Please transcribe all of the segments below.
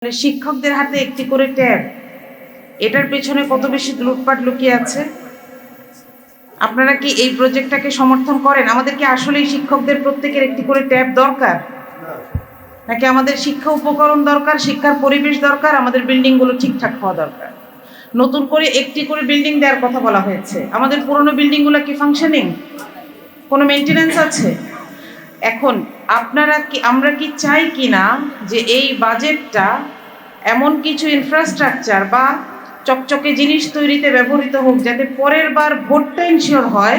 মানে শিক্ষকদের হাতে একটি করে ট্যাব, এটার পেছনে কত বেশি লুটপাট লুকিয়ে আছে। আপনারা কি এই প্রজেক্টটাকে সমর্থন করেন? আমাদের কি আসলেই শিক্ষকদের প্রত্যেকের একটি করে ট্যাব দরকার, নাকি আমাদের শিক্ষা উপকরণ দরকার, শিক্ষার পরিবেশ দরকার, আমাদের বিল্ডিংগুলো ঠিকঠাক হওয়া দরকার? নতুন করে একটি করে বিল্ডিং দেওয়ার কথা বলা হয়েছে। আমাদের পুরনো বিল্ডিংগুলো কি ফাংশনিং? কোনো মেনটেন্যান্স আছে? এখন আপনারা কি, আমরা কি চাই কি না যে এই বাজেটটা এমন কিছু ইনফ্রাস্ট্রাকচার বা চকচকে জিনিস তৈরিতে ব্যবহৃত হোক যাতে পরের বার ভোটটা ইনশিওর হয়,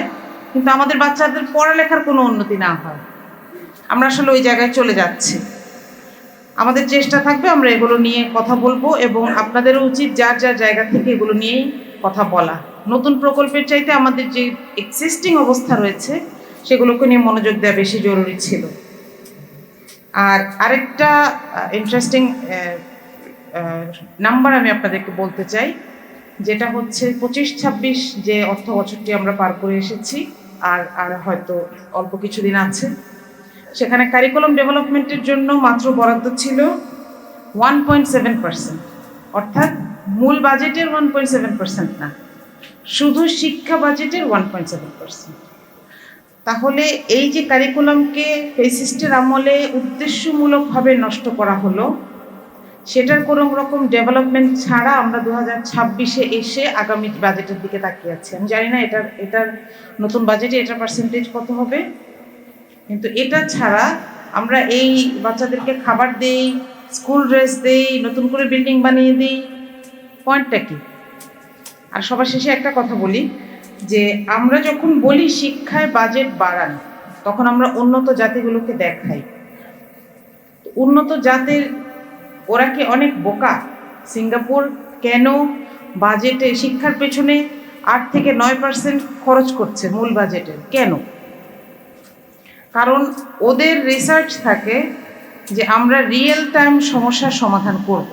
কিন্তু আমাদের বাচ্চাদের পড়ালেখার কোনো উন্নতি না হয়। আমরা আসলে ওই জায়গায় চলে যাচ্ছি। আমাদের চেষ্টা থাকবে, আমরা এগুলো নিয়ে কথা বলবো এবং আপনাদেরও উচিত যার যার জায়গা থেকে এগুলো নিয়েই কথা বলা। নতুন প্রকল্পের চাইতে আমাদের যে এক্সিস্টিং অবস্থা রয়েছে সেগুলোকে নিয়ে মনোযোগ দেওয়া বেশি জরুরি ছিল। আর আরেকটা ইন্টারেস্টিং নাম্বার আমি আপনাদেরকে বলতে চাই, যেটা হচ্ছে 25-26 যে অর্থ বছরটি আমরা পার করে এসেছি, আর হয়তো অল্প কিছুদিন আছে, সেখানে কারিকুলাম ডেভেলপমেন্টের জন্য মাত্র বরাদ্দ ছিল 1.7%, অর্থাৎ মূল বাজেটের 1.7% না, শুধু শিক্ষা বাজেটের 1.7%। তাহলে এই যে কারিকুলামকে ফেসিস্টের আমলে উদ্দেশ্যমূলকভাবে নষ্ট করা হলো, সেটার কোনো রকম ডেভেলপমেন্ট ছাড়া আমরা 2026-এ এসে আগামী বাজেটের দিকে তাকিয়ে আছি। আমি জানি না এটার নতুন বাজেটে এটার পার্সেন্টেজ কত হবে, কিন্তু এটা ছাড়া আমরা এই বাচ্চাদেরকে খাবার দেই, স্কুল ড্রেস দেই, নতুন করে বিল্ডিং বানিয়ে দিই, পয়েন্টটা কি? আর সবার শেষে একটা কথা বলি, যে আমরা যখন বলি শিক্ষায় বাজেট বাড়ান, তখন আমরা উন্নত জাতিগুলোকে দেখাই। উন্নত জাতের ওরা কি অনেক বোকা? সিঙ্গাপুর কেন বাজেটে শিক্ষার পেছনে 8 থেকে 9% খরচ করছে মূল বাজেটের? কেন? কারণ ওদের রিসার্চ থাকে যে আমরা রিয়েল টাইম সমস্যার সমাধান করব।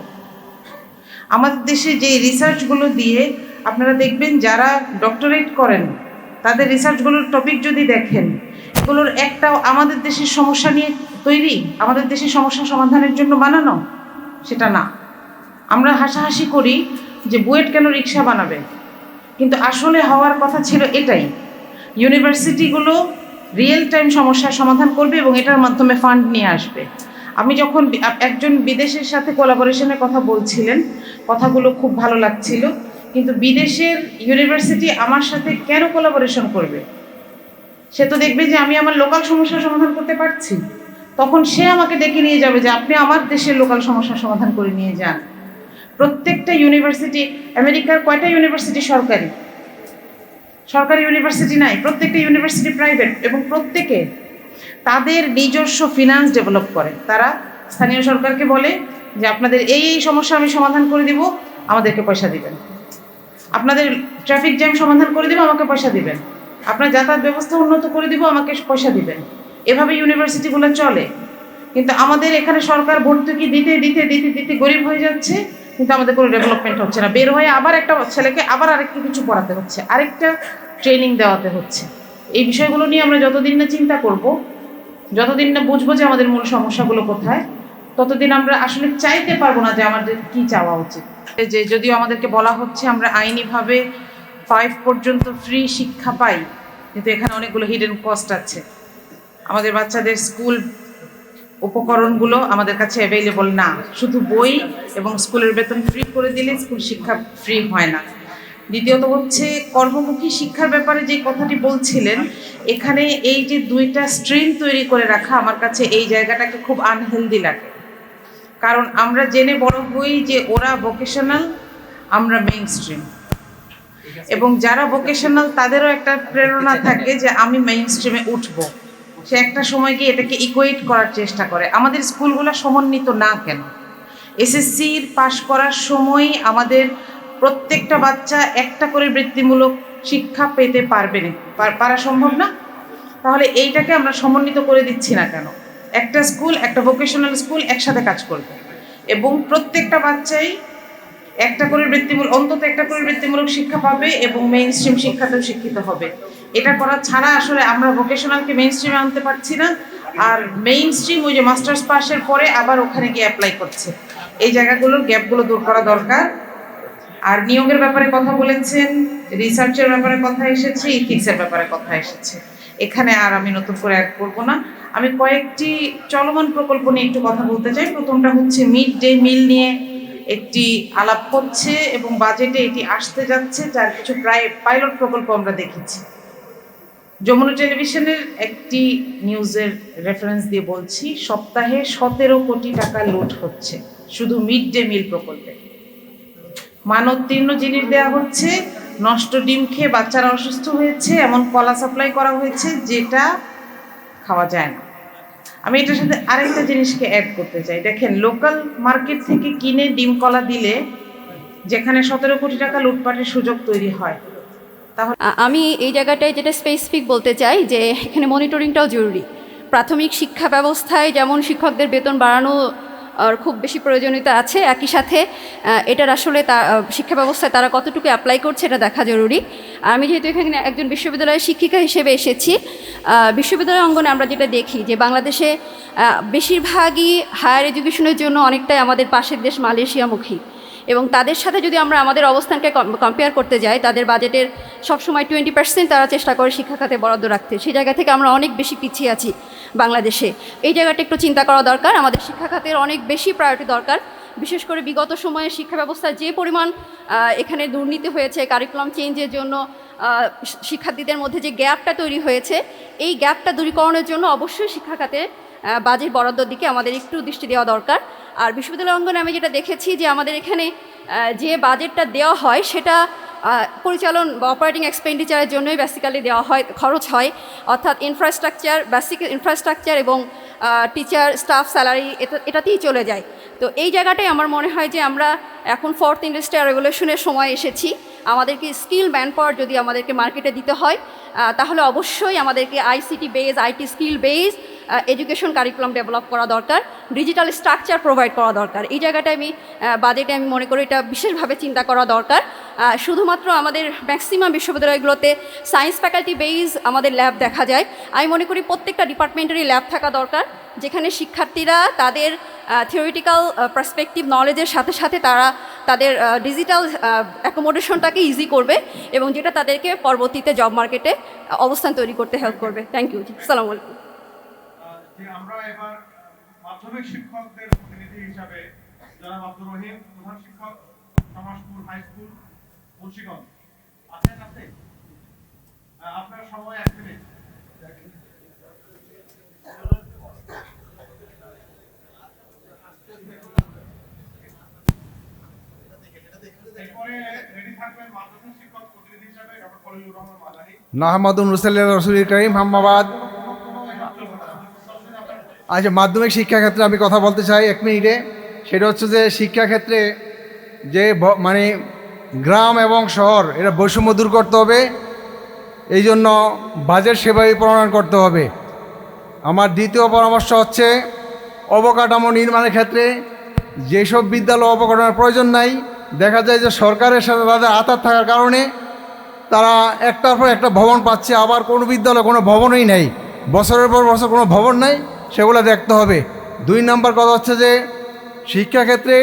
আমাদের দেশে যে রিসার্চগুলো দিয়ে আপনারা দেখবেন, যারা ডক্টরেট করেন তাদের রিসার্চগুলোর টপিক যদি দেখেন, এগুলোর একটাও আমাদের দেশের সমস্যা নিয়ে তৈরি, আমাদের দেশের সমস্যা সমাধানের জন্য বানানো, সেটা না। আমরা হাসাহাসি করি যে বুয়েট কেন রিক্সা বানাবে, কিন্তু আসলে হওয়ার কথা ছিল এটাই, ইউনিভার্সিটিগুলো রিয়েল টাইম সমস্যার সমাধান করবে এবং এটার মাধ্যমে ফান্ড নিয়ে আসবে। আমি যখন একজন বিদেশের সাথে কোলাবোরেশনের কথা বলছিলেন, কথাগুলো খুব ভালো লাগছিল, কিন্তু বিদেশের ইউনিভার্সিটি আমার সাথে কেন কোলাবোরেশন করবে? সে তো দেখবে যে আমি আমার লোকাল সমস্যার সমাধান করতে পারছি, তখন সে আমাকে ডেকে নিয়ে যাবে যে আপনি আমার দেশের লোকাল সমস্যার সমাধান করে নিয়ে যান। প্রত্যেকটা ইউনিভার্সিটি, আমেরিকার কয়টা ইউনিভার্সিটি সরকারি? সরকারি ইউনিভার্সিটি নাই, প্রত্যেকটা ইউনিভার্সিটি প্রাইভেট, এবং প্রত্যেকে তাদের নিজস্ব ফিনান্স ডেভেলপ করে। তারা স্থানীয় সরকারকে বলে যে আপনাদের এই এই সমস্যা আমি সমাধান করে দিব, আমাদেরকে পয়সা দিবেন। আপনাদের ট্রাফিক জ্যাম সমাধান করে দিব, আমাকে পয়সা দিবেন। আপনার যাতায়াত ব্যবস্থা উন্নত করে দিব, আমাকে পয়সা দিবেন। এভাবে ইউনিভার্সিটিগুলো চলে। কিন্তু আমাদের এখানে সরকার ভর্তুকি দিতে দিতে দিতে দিতে গরিব হয়ে যাচ্ছে, কিন্তু আমাদের কোনো ডেভেলপমেন্ট হচ্ছে না। বের হয়ে আবার একটা ছেলেকে আবার আরেকটা কিছু পড়াতে হচ্ছে, আরেকটা ট্রেনিং দেওয়াতে হচ্ছে। এই বিষয়গুলো নিয়ে আমরা যতদিন না চিন্তা করব, যতদিন না বুঝবো যে আমাদের মূল সমস্যাগুলো কোথায়, ততদিন আমরা আসলে চাইতে পারবো না যে আমাদের কি চাওয়া উচিত। যে যদিও আমাদেরকে বলা হচ্ছে আমরা আইনিভাবে 5 পর্যন্ত ফ্রি শিক্ষা পাই, কিন্তু এখানে অনেকগুলো হিডেন কস্ট আছে। আমাদের বাচ্চাদের স্কুল উপকরণগুলো আমাদের কাছে অ্যাভেলেবল না। শুধু বই এবং স্কুলের বেতন ফ্রি করে দিলে স্কুল শিক্ষা ফ্রি হয় না। দ্বিতীয়ত হচ্ছে কর্মমুখী শিক্ষার ব্যাপারে যে কথাটি বলছিলেন, এখানে এই যে 2টা স্ট্রিম তৈরি করে রাখা, আমার কাছে এই জায়গাটাকে খুব আনহেলদি লাগে। কারণ আমরা জেনে বড় হই যে ওরা ভোকেশনাল, আমরা মেইন স্ট্রিম, এবং যারা ভোকেশনাল তাদেরও একটা প্রেরণা থাকে যে আমি মেইন স্ট্রিমে উঠবো। সে একটা সময় গিয়ে এটাকে ইকুয়েট করার চেষ্টা করে। আমাদের স্কুলগুলো সমন্বিত না কেন? এসএসসির পাশ করার সময় আমাদের প্রত্যেকটা বাচ্চা একটা করে বৃত্তিমূলক শিক্ষা পেতে পারবে না, পারা সম্ভব না? তাহলে এইটাকে আমরা সমন্বিত করে দিচ্ছি না কেন? একটা স্কুল, একটা ভোকেশনাল স্কুল একসাথে কাজ করবে এবং প্রত্যেকটা বাচ্চাই একটা করে বৃত্তিমূলক, অন্তত একটা করে বৃত্তিমূলক শিক্ষা পাবে এবং মেইন স্ট্রিম শিক্ষাতেও শিক্ষিত হবে। এটা করা ছাড়া আসলে আমরা ভোকেশনালকে মেইন স্ট্রিমে আনতে পারছি না, আর মেইন স্ট্রিম ওই যে মাস্টার্স পাশের পরে আবার ওখানে গিয়ে অ্যাপ্লাই করছে। এই জায়গাগুলোর গ্যাপগুলো দূর করা দরকার। আর নিয়োগের ব্যাপারে কথা বলেছেন, রিসার্চের ব্যাপারে কথা এসেছে, ইথিক্সের ব্যাপারে কথা এসেছে। এখানে আর আমি নতুন করে অ্যাড করবো না। আমি কয়েকটি চলমান প্রকল্প নিয়ে একটু কথা বলতে চাই। প্রথমটা হচ্ছে মিড ডে মিল নিয়ে একটি আলাপ হচ্ছে এবং বাজেটে এটি আসতে যাচ্ছে, যার কিছু প্রায় পাইলট প্রকল্প আমরা দেখেছি। যমুনা টেলিভিশনের একটি নিউজের রেফারেন্স দিয়ে বলছি, সপ্তাহে 17 কোটি টাকা লুট হচ্ছে শুধু মিড ডে মিল প্রকল্পে। মানোত্তীর্ণ জিনিস দেওয়া হচ্ছে, নষ্ট ডিম খেয়ে বাচ্চারা অসুস্থ হয়েছে, এমন কলা সাপ্লাই করা হয়েছে যেটা খাওয়া যায় না। আমি এটার সাথে আরেকটা জিনিসকে অ্যাড করতে চাই। দেখেন, লোকাল মার্কেট থেকে কিনে ডিম কলা দিলে যেখানে 17 কোটি টাকা লুটপাটের সুযোগ তৈরি হয়। আমি এই জায়গাটায় যেটা স্পেসিফিক বলতে চাই যে এখানে মনিটরিংটাও জরুরি। প্রাথমিক শিক্ষা ব্যবস্থায় যেমন শিক্ষকদের বেতন বাড়ানো আর খুব বেশি প্রয়োজনীয়তা আছে, একই সাথে এটার আসলে শিক্ষা ব্যবস্থায় তারা কতটুকু অ্যাপ্লাই করছে এটা দেখা জরুরি। আমি যেহেতু এখানে একজন বিশ্ববিদ্যালয়ের শিক্ষিকা হিসেবে এসেছি, বিশ্ববিদ্যালয় অঙ্গনে আমরা যেটা দেখি যে বাংলাদেশে বেশিরভাগই হায়ার এডুকেশনের জন্য অনেকটাই আমাদের পাশের দেশ মালয়েশিয়ামুখী, এবং তাদের সাথে যদি আমরা আমাদের অবস্থানকে কম্পেয়ার করতে যাই, তাদের বাজেটের সবসময় 20% তারা চেষ্টা করে শিক্ষা খাতে বরাদ্দ রাখতে। সেই জায়গা থেকে আমরা অনেক বেশি পিছিয়ে আছি বাংলাদেশে। এই জায়গাটা একটু চিন্তা করা দরকার। আমাদের শিক্ষা খাতের অনেক বেশি প্রায়োরিটি দরকার। বিশেষ করে বিগত সময়ে শিক্ষা ব্যবস্থায় যে পরিমাণ এখানে দুর্নীতি হয়েছে, কারিকুলাম চেঞ্জের জন্য শিক্ষার্থীদের মধ্যে যে গ্যাপটা তৈরি হয়েছে, এই গ্যাপটা দূরীকরণের জন্য অবশ্যই শিক্ষা খাতে বাজেট বরাদ্দর দিকে আমাদের একটু দৃষ্টি দেওয়া দরকার। আর বিশ্ববিদ্যালয় অঙ্গনে আমি যেটা দেখেছি যে আমাদের এখানে যে বাজেটটা দেওয়া হয় সেটা পরিচালন বা অপারেটিং এক্সপেন্ডিচারের জন্যই বেসিক্যালি দেওয়া হয়, খরচ হয়, অর্থাৎ ইনফ্রাস্ট্রাকচার, বেসিক ইনফ্রাস্ট্রাকচার এবং টিচার স্টাফ স্যালারি এটাতেই চলে যায়। তো এই জায়গাটাই আমার মনে হয় যে আমরা এখন 4th ইন্ডাস্ট্রিয়াল রেগুলেশনের সময় এসেছি। আমাদেরকে স্কিল ম্যান পাওয়ার যদি আমাদেরকে মার্কেটে দিতে হয়, তাহলে অবশ্যই আমাদেরকে ICT base, IT skill base education curriculum develop করা দরকার, ডিজিটাল স্ট্রাকচার প্রোভাইড করা দরকার। এই জায়গাটায় বাজেটে আমি মনে করি এটা বিশেষভাবে চিন্তা করা দরকার। শুধুমাত্র আমাদের ম্যাক্সিমাম বিশ্ববিদ্যালয়গুলোতে সায়েন্স ফ্যাকাল্টি বেস আমাদের ল্যাব দেখা যায়। আমি মনে করি প্রত্যেকটা ডিপার্টমেন্টেরই ল্যাব থাকা দরকার, যেখানে শিক্ষার্থীরা তাদের থিওরিটিক্যাল পার্সপেক্টিভ নলেজের সাথে সাথে তারা তাদের ডিজিটাল অ্যাকোমোডেশনটাকে ইজি করবে এবং যেটা তাদেরকে পরবর্তীতে জব মার্কেটে অবস্থান তৈরি করতে হেল্প করবে। Thank you. আসসালামু আলাইকুম। আমরা এবার মাধ্যমিক শিক্ষকদের প্রতিনিধি হিসাবে জনাব আব্দুর রহিম, প্রধান শিক্ষক, সমাজপুর হাই স্কুল, মুন্সিগঞ্জ আছেন আপনি? আপনার সময় 1 মিনিট। এরপরে রেডি থাকবেন মাদ্রাসা শিক্ষক প্রতিনিধি হিসাবে ডক্টর খলিলুর রহমান মাদানী। নাহমাদুন রসুলিল্লাহ রসুল করিম হাম্মাবাদ। আচ্ছা, মাধ্যমিক শিক্ষাক্ষেত্রে আমি কথা বলতে চাই 1 মিনিটে। সেটা হচ্ছে যে শিক্ষাক্ষেত্রে যে মানে গ্রাম এবং শহর এটা বৈষম্য দূর করতে হবে, এই জন্য বাজেট সেভাবে প্রণয়ন করতে হবে। আমার দ্বিতীয় পরামর্শ হচ্ছে অবকাঠামো নির্মাণের ক্ষেত্রে যেসব বিদ্যালয় অবকাঠামোর প্রয়োজন নাই, দেখা যায় যে সরকারের সাথে তাদের আতাত থাকার কারণে তারা একটার পর একটা ভবন পাচ্ছে, আবার কোনো বিদ্যালয়ে কোনো ভবনই নেই, বছরের পর বছর কোনো ভবন নেই, সেগুলো দেখতে হবে। 2 নম্বর কথা হচ্ছে যে শিক্ষাক্ষেত্রে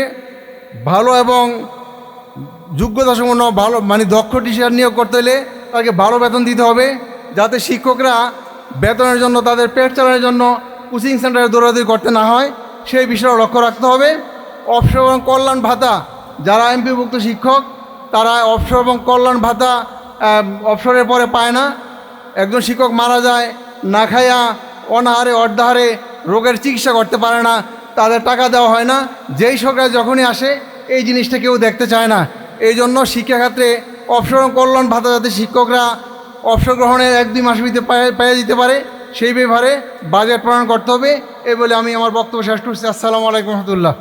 ভালো এবং যোগ্যতাসম্পন্ন ভালো মানে দক্ষ টিচার নিয়োগ করতে হলে তাকে ভালো বেতন দিতে হবে, যাতে শিক্ষকরা বেতনের জন্য তাদের পেট চালানোর জন্য কোচিং সেন্টারে দৌড়াদৌড়ি করতে না হয়, সেই বিষয়ে লক্ষ্য রাখতে হবে। অবসর এবং কল্যাণ ভাতা, যারা এমপিভুক্ত শিক্ষক তারা অবসর এবং কল্যাণ ভাতা অবসরের পরে পায় না। একজন শিক্ষক মারা যায়, না খাইয়া অনাহারে অর্ধাহারে রোগের চিকিৎসা করতে পারে না, তাদের টাকা দেওয়া হয় না। যেই সরকার যখনই আসে এই জিনিসটা কেউ দেখতে চায় না। এই জন্য শিক্ষাক্ষেত্রে অবসর কল্যাণ ভাতা যাতে শিক্ষকরা অবসর গ্রহণের 1-2 মাস ভিতরে পেয়ে দিতে পারে, সেই ব্যাপারে বাজেট প্রণয়ন করতে হবে। এই বলে আমি আমার বক্তব্য শেষ করছি। আসসালামু আলাইকুম রহমতুল্লাহ।